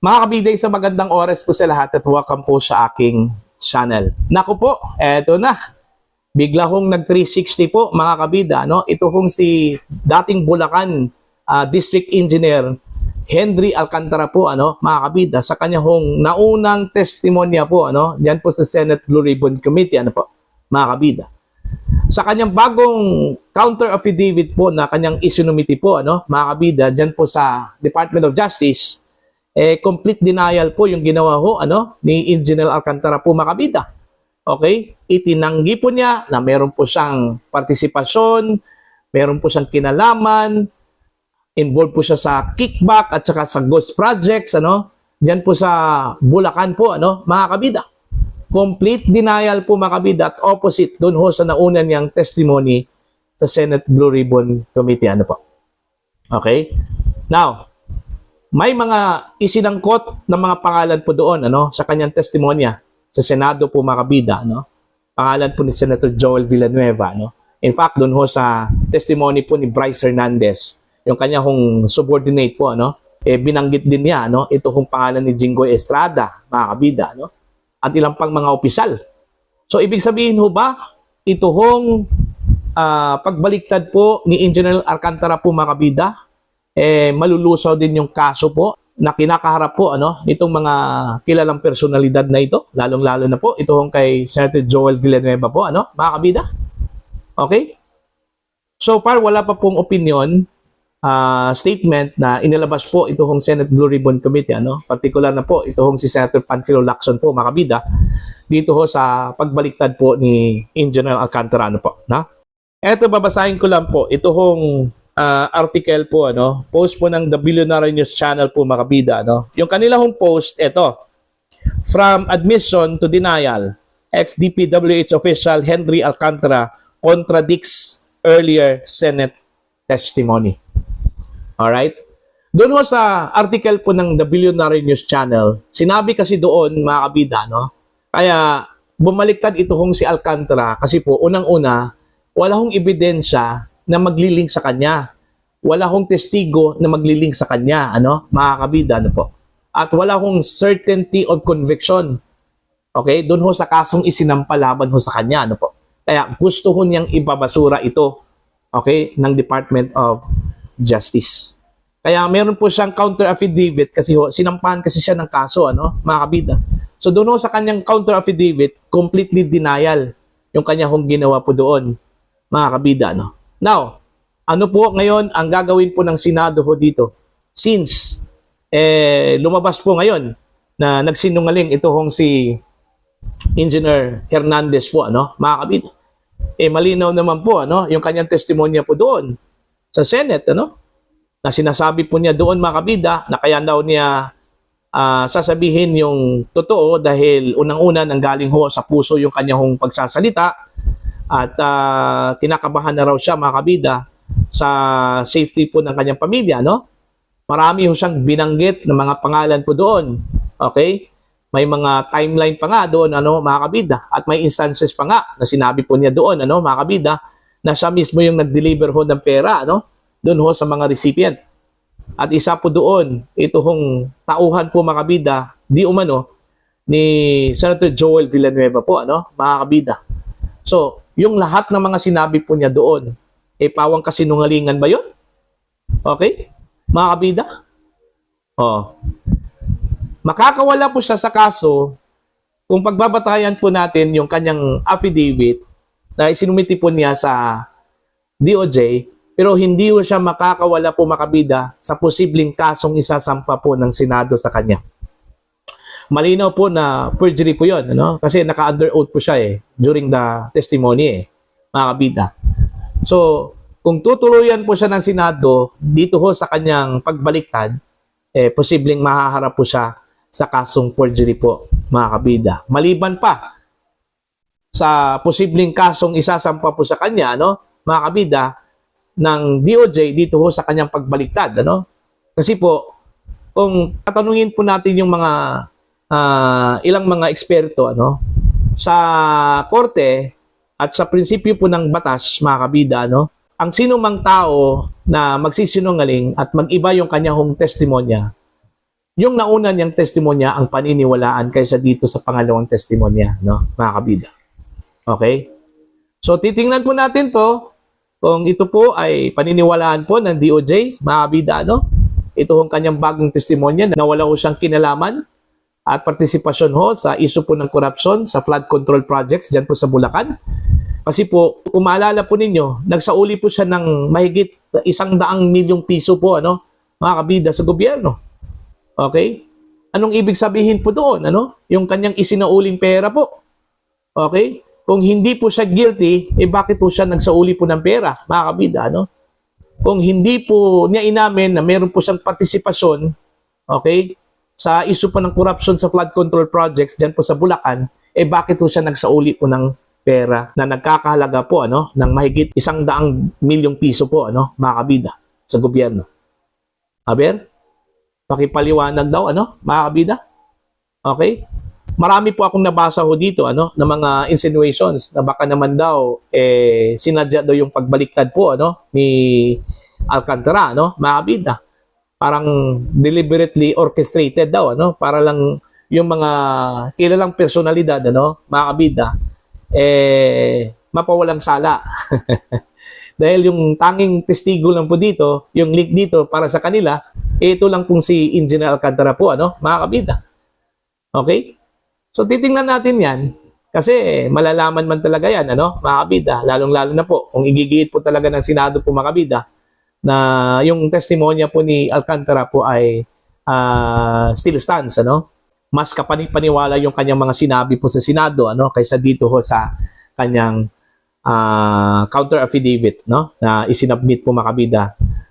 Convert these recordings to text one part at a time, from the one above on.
Mga kabiday, sa magandang oras po sa lahat at welcome po sa aking channel. Naku po, eto na. Bigla hong nag-360 po mga kabida. No? Ito hong si dating Bulacan District Engineer Henry Alcantara po, mga kabida, sa kanya hong naunang testimonya po, diyan po sa Senate Blue Ribbon Committee, mga kabida. Sa kanyang bagong counter affidavit po na kanyang isinumiti po, mga kabida, diyan po sa Department of Justice, complete denial po yung ginawa ho ni Engineer Alcantara po, mga kabida. Okay? Itinanggi po niya na meron po siyang partisipasyon, meron po siyang kinalaman, involved po siya sa kickback at saka sa ghost projects, diyan po sa Bulacan po, mga kabida. Complete denial po, mga kabida, at opposite doon ho sa nauna niyang testimony sa Senate Blue Ribbon Committee, po. Okay? Now, may mga isinangkot na mga pangalan po doon, sa kanyang testimonya sa Senado po, mga kabida, pangalan po ni Senator Joel Villanueva, In fact, doon ho sa testimony po ni Bryce Hernandez, yung kanya hong subordinate po, binanggit din niya, ito hong pangalan ni Jinggoy Estrada, mga kabida, at ilang pang mga opisyal. So, ibig sabihin ho ba, ito hong pagbaliktad po ni Engineer Alcantara po, mga kabida, malulusaw din yung kaso po na kinakaharap po itong mga kilalang personalidad na ito, lalong-lalo na po ito hong kay Senator Joel Villanueva po, mga kabida. Okay? So far, wala pa pong opinion, statement na inilabas po ito hong Senate Blue Ribbon Committee, particular na po ito hong si Senator Panfilo Lacson po, mga kabida, dito ho sa pagbaliktad po ni Engineer Alcantara po, Eto, babasahin ko lang po ito hong article po, post po ng The Billionaire News Channel po, mga kabida, Yung kanila hong post, ito, from admission to denial, ex-DPWH official Henry Alcantara contradicts earlier Senate testimony. Alright? Doon ho sa article po ng The Billionaire News Channel, sinabi kasi doon, mga kabida, kaya bumaliktad ito hong si Alcantara kasi po, unang-una, wala hong ebidensya na maglilink sa kanya. Wala hong testigo na maglilink sa kanya, mga kabida, po. At wala hong certainty of conviction. Okay? Doon ho sa kasong isinampalaban ho sa kanya, po. Kaya gusto ho niyang ibabasura ito, okay, ng Department of Justice. Kaya meron po siyang counter affidavit kasi ho, sinampahan kasi siya ng kaso, mga kabida. So doon ho sa kanyang counter affidavit, completely denial yung kanya hong ginawa po doon, mga kabida, Now, ano po ngayon ang gagawin po ng Senado ho dito? Since lumabas po ngayon na nagsinungaling ito hong si Engineer Hernandez po, mga kabida. Malinaw naman po, yung kanyang testimonya po doon sa Senate, na sinasabi po niya doon, mga kabida, na kaya daw niya sasabihin yung totoo dahil unang-una nanggaling ho sa puso yung kanyang pagsasalita. At kinakabahan na raw siya, mga kabida, sa safety po ng kanyang pamilya, Marami ho siyang binanggit ng mga pangalan po doon. Okay? May mga timeline pa nga doon, mga kabida. At may instances pa nga na sinabi po niya doon, mga kabida, na siya mismo yung nag-deliver ho ng pera, doon ho sa mga recipient. At isa po doon, ito hong tauhan po, mga kabida, di umano, ni Senator Joel Villanueva po, mga kabida. So, yung lahat ng mga sinabi po niya doon, pawang kasinungalingan ba yun? Okay? Mga kabida? Makakawala po siya sa kaso kung pagbabatayan po natin yung kanyang affidavit na isinumiti po niya sa DOJ, pero hindi po siya makakawala po, mga kabida, sa posibleng kasong isasampa po ng Senado sa kanya. Malinaw po na perjury po yun, kasi naka-under oath po siya during the testimony, mga kabida. So, kung tutuluyan po siya ng Senado, dito ho sa kanyang pagbaliktad, posibleng mahaharap po siya sa kasong perjury po, mga kabida. Maliban pa sa posibleng kasong isasampa po sa kanya, mga kabida, ng DOJ dito ho sa kanyang pagbaliktad, Kasi po, kung tatanungin po natin yung mga ilang mga eksperto sa korte at sa prinsipyo po ng batas, mga kabida, ang sino mang tao na magsisinungaling at mag-iba yung kanyang testimonya, yung nauna niyang testimonya ang paniniwalaan kaysa dito sa pangalawang testimonya, no, mga kabida. Okay? So, titingnan po natin to kung ito po ay paniniwalaan po ng DOJ, mga kabida, no? Ito ang kanyang bagong testimonya na wala ho siyang kinalaman at partisipasyon ho sa issue po ng corruption sa flood control projects dyan po sa Bulacan. Kasi po, kung maalala po ninyo, nagsauli po siya ng mahigit 100 milyong piso po, ano, mga kabida, sa gobyerno. Okay? Anong ibig sabihin po doon? Ano? Yung kanyang isinauling pera po. Okay? Kung hindi po siya guilty, bakit po siya nagsauli po ng pera, mga kabida, ano? Kung hindi po niya inamin na meron po siyang partisipasyon, okay, sa issue po ng corruption sa flood control projects dyan po sa Bulacan, bakit po siya nagsauli po ng pera na nagkakahalaga po, ano, ng mahigit 100 milyong piso po, ano, mga kabida, sa gobyerno. Aber? Pakipaliwanag daw, ano, mga kabida? Okay? Marami po akong nabasa ho dito, ano, ng mga insinuations na baka naman daw sinadya daw yung pagbaliktad po, ano, ni Alcantara, no, mga kabida. Parang deliberately orchestrated daw, ano, para lang yung mga kilalang personalidad, ano, mga kabida, mapawalang sala. Dahil yung tanging testigo lang po dito, yung link dito para sa kanila, ito lang pong si Engineer Alcantara po, ano, mga kabida. Okay? So, titingnan natin yan kasi malalaman man talaga yan, ano, mga kabida, lalong-lalo na po kung igigit po talaga ng Senado po, mga kabida, na yung testimonya po ni Alcantara po ay still stands, ano. Mas kapanipaniwala yung kanyang mga sinabi po sa Senado, ano, kaysa dito ho sa kanyang counter affidavit, no, na isinabmit po, mga kabida,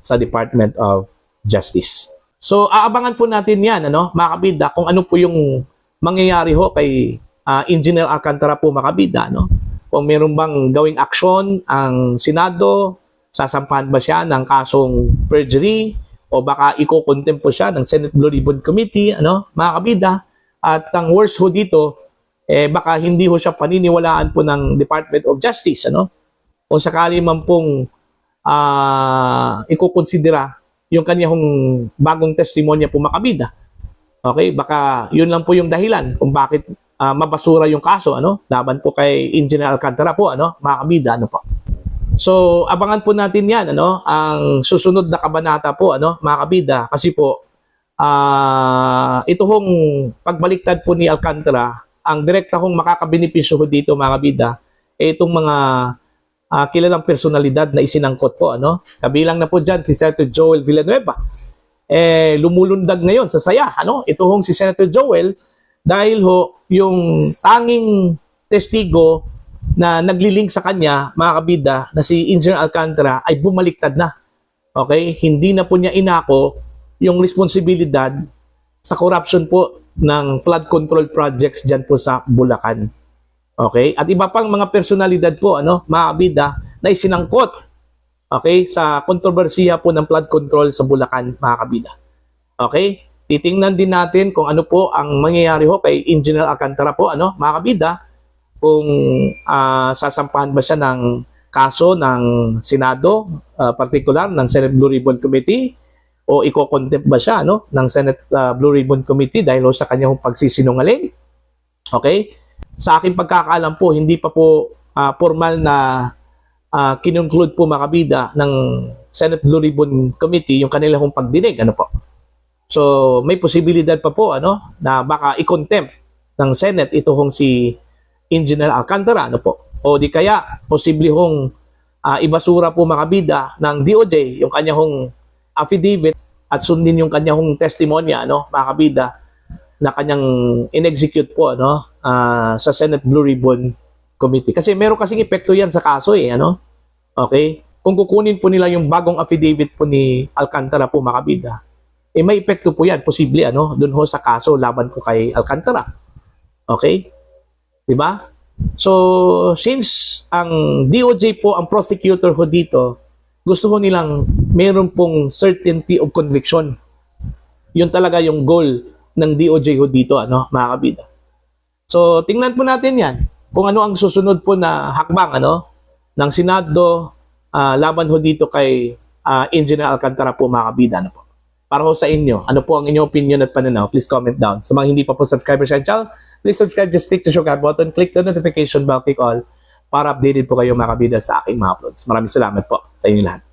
sa Department of Justice. So, aabangan po natin yan, ano, mga kabida, kung ano po yung mangyayari ho kay Engineer Alcantara po, mga kabida, no? Kung meron bang gawing aksyon ang Senado, sasampahan ba siya ng kasong perjury o baka iko-contempt po siya ng Senate Blue Ribbon Committee, ano, mga kabida. At ang worst ho dito, baka hindi ho siya paniniwalaan po ng Department of Justice, ano? Kung sakali man pong iko-considera yung kanyang bagong testimonya po, mga kabida. Okay, baka yun lang po yung dahilan kung bakit mabasura yung kaso, ano, laban po kay Engineer Alcantara po, ano, mga kabida, ano po. So, abangan po natin yan, ano, ang susunod na kabanata po, ano, mga kabida, kasi po ito hong pagbaliktad po ni Alcantara, ang direkta hong makakabenepisyo ho dito, mga kabida, itong mga kilalang personalidad na isinangkot po, ano. Kabilang na po dyan si Senator Joel Villanueva. Lumulundag ngayon sa saya, ano, ito hong si Senator Joel, dahil ho yung tanging testigo na naglilink sa kanya, mga kabida, na si Engineer Alcantara ay bumaliktad na. Okay? Hindi na po niya inako yung responsibilidad sa corruption po ng flood control projects dyan po sa Bulacan. Okay? At iba pang mga personalidad po, ano, mga kabida, na isinangkot, okay, sa kontrobersiya po ng flood control sa Bulacan, mga kabida. Okay? Titingnan din natin kung ano po ang mangyayari ho kay Engineer Alcantara po, ano, mga kabida, kung sasampahan ba siya ng kaso ng Senado, particular ng Senate Blue Ribbon Committee, o iko-contempt ba siya, no, ng Senate Blue Ribbon Committee dahil sa kanyang pagsisinungaling. Okay? Sa aking pagkakaalam po, hindi pa po formal na kinunclude po, mga kabida, ng Senate Blue Ribbon Committee yung kanilang pagdinig, ano po. So, may posibilidad pa po, ano, na baka i-contempt ng Senate ito hong si Engineer Alcantara, ano po. O di kaya, posible hong ibasura po, mga kabida, ng DOJ yung kanyang affidavit at sundin yung kanyang testimonya, ano, mga kabida, na kanyang in-execute po, ano, sa Senate Blue Ribbon Committee. Kasi meron kasing epekto yan sa kaso, ano. Okay? Kung kukunin po nila yung bagong affidavit po ni Alcantara po, mga kabida, may epekto po yan, posible, ano, dun ho sa kaso laban po kay Alcantara. Okay? Diba? So, since ang DOJ po, ang prosecutor ho dito, gusto ho nilang meron pong certainty of conviction. Yun talaga yung goal ng DOJ ho dito, ano, mga kabida. So, tingnan po natin yan, kung ano ang susunod po na hakbang, ano, ng Senado laban ho dito kay Engineer Alcantara po, mga kabida, ano po. para ho sa inyo. Ano po ang inyong opinion at pananaw? Please comment down. Sa mga hindi pa po subscriber sa channel, please subscribe. Just click the subscribe button, click the notification bell, click all para updated po kayo mga kabida sa aking mga uploads. Maraming salamat po sa inyo lahat.